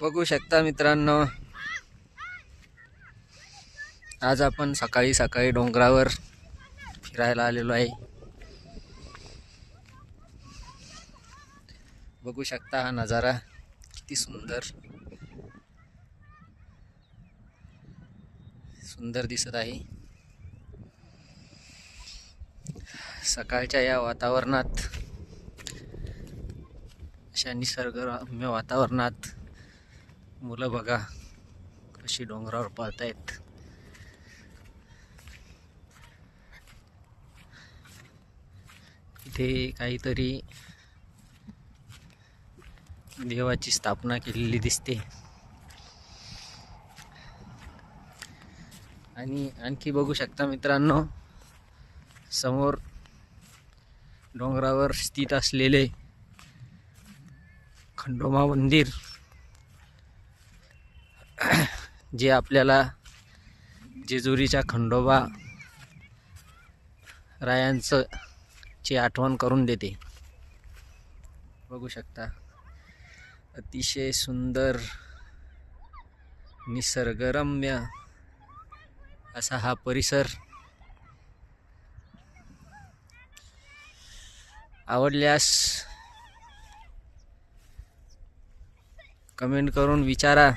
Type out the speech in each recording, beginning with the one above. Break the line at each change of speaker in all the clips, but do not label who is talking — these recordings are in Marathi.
बघू शकता मित्रांनो, आज आपण सकाळी सकाळी डोंगरावर फिरायला आलेलो आहे। बघू शकता हा नजारा किती सुंदर दिसत आहे। सकाळच्या या वातावरणात, अशा निसर्गरम्य वातावरणात मुलं बघा कशी डोंगरावर पळतायत। इथे काहीतरी देवाची स्थापना केलेली दिसते। आणि आणखी बघू शकता मित्रांनो, समोर डोंगरावर स्थित असलेले खंडोबा मंदिर, जे आपल्याला जेजुरीच्या खंडोबा रायांचं ची आठवण करून देते। बघू शकता अतिशय सुंदर निसर्गरम्य असा हा परिसर। आवडल्यास कमेंट करून विचारा,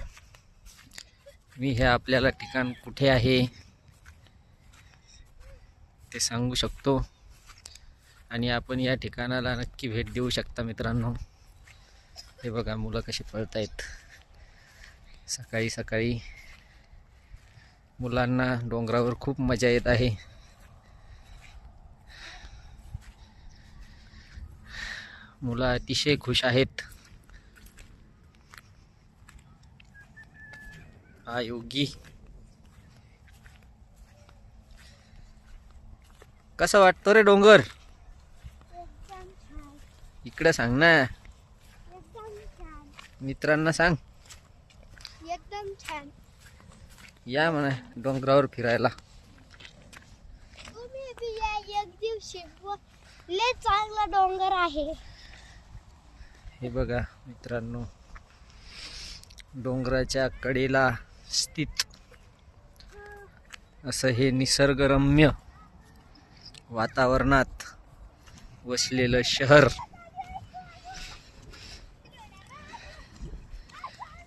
मी हे आपल्याला ठिकाण कुठे आहे ते सांगू शकतो आणि आपण या ठिकाणाला नक्की भेट देऊ शकता मित्रांनो। हे बघा मुलं कशी पळतायत सकाळी सकाळी। मुलांना डोंगरावर खूप मजा येत आहे। मुलं अतिशय खुश आहेत। हा योगी कसा वाटतो रे डोंगर? इकडे सांग ना, मित्रांना सांग।
एकदम छान।
या म्हणा डोंगरावर फिरायला।
तुम्ही बी या एक दिवशी, लय चांगला डोंगर आहे।
हे बघा मित्रांनो, डोंगराच्या कडेला स्थित असं हे निसर्गरम्य वातावरणात वसलेलं शहर।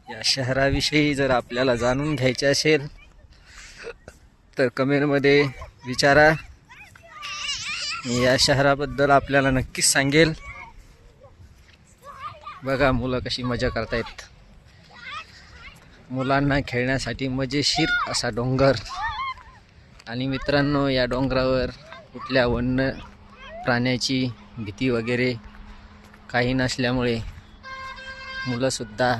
या शहराविषयी जर आपल्याला जाणून घ्यायचे असेल तर कमेंटमध्ये विचारा, मी या शहराबद्दल आपल्याला नक्कीच सांगेल। बघा मुलं कशी मजा करतायत। मुलांना खेळण्यासाठी मजेशीर असा डोंगर। आणि मित्रांनो, या डोंगरावर कुठल्या वन्य प्राण्याची भीती वगैरे काही नसल्यामुळे मुलंसुद्धा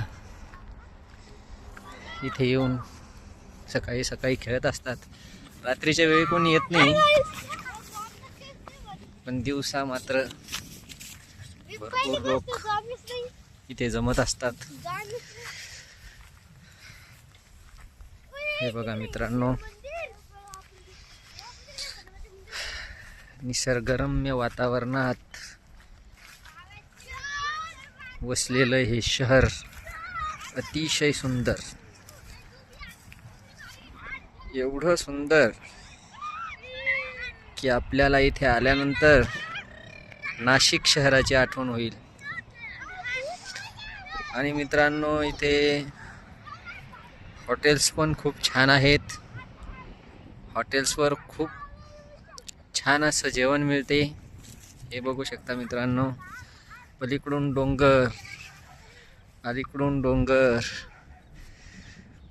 इथे येऊन सकाळी सकाळी खेळत असतात। रात्रीच्या वेळी कोणी येत नाही, पण दिवसा मात्र भरपूर लोक इथे जमत असतात। हे बघा मित्रांनो, निसर्गरम्य वातावरणात वसलेलं हे शहर अतिशय सुंदर, एवढं सुंदर की आपल्याला इथे आल्यानंतर नाशिक शहराची आठवण होईल। आणि मित्रांनो, इथे हॉटेल्स पण खूप छान आहेत। हॉटेल्सवर खूप छान असं जेवण मिळते। हे बघू शकता मित्रांनो, पलीकडून डोंगर, अलीकडून डोंगर,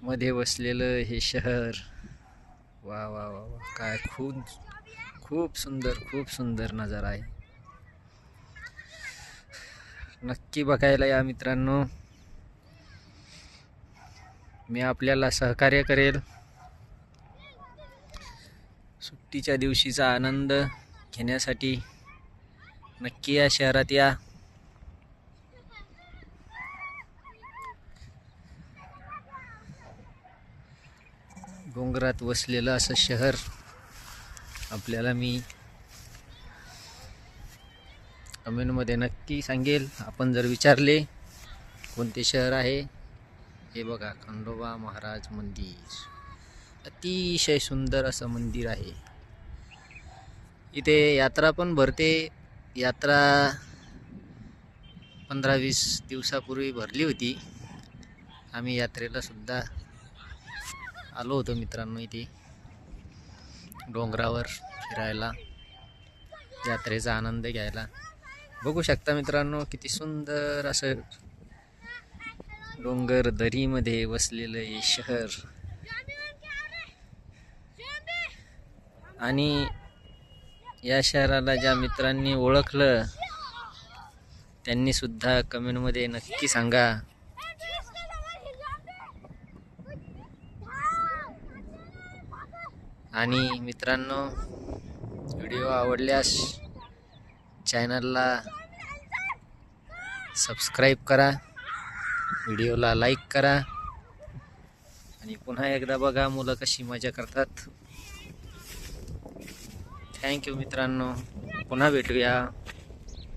मध्ये वसलेलं हे शहर। वा वा वा वा, काय खूप सुंदर नजारा आहे। नक्की बघायला या मित्रांनो, मी आपल्याला सहकार्य करेल। सुट्टीच्या दिवशीचा आनंद घेण्यासाठी नक्की या शहरात या। डोंगरात वसलेलं असं शहर आपल्याला मी कमेंटमध्ये नक्की सांगेल। आपण जर विचारले कोणते शहर आहे हे बघा खंडोबा महाराज मंदिर, अतिशय सुंदर असं मंदिर आहे. इथे यात्रा पण भरते. यात्रा 15-20 दिवसापूर्वी भरली होती. आम्ही यात्रेला सुद्धा आलो होतो मित्रांनो, इथे डोंगरावर फिरायला, यात्रेचा आनंद घ्यायला. बघू शकता मित्रांनो, किती सुंदर असं डोंगर दरीमध्ये वसलेलं हे शहर. आणि या शहराला ज्या मित्रांनी ओळखलं त्यांनी सुद्धा कमेंटमध्ये नक्की सांगा. आणि मित्रांनो, व्हिडिओ आवडल्यास चॅनलला सबस्क्राईब करा, व्हिडिओला लाईक करा आणि पुन्हा एकदा बघा मुलं कशी मजा करतात. थँक्यू मित्रांनो, पुन्हा भेटूया.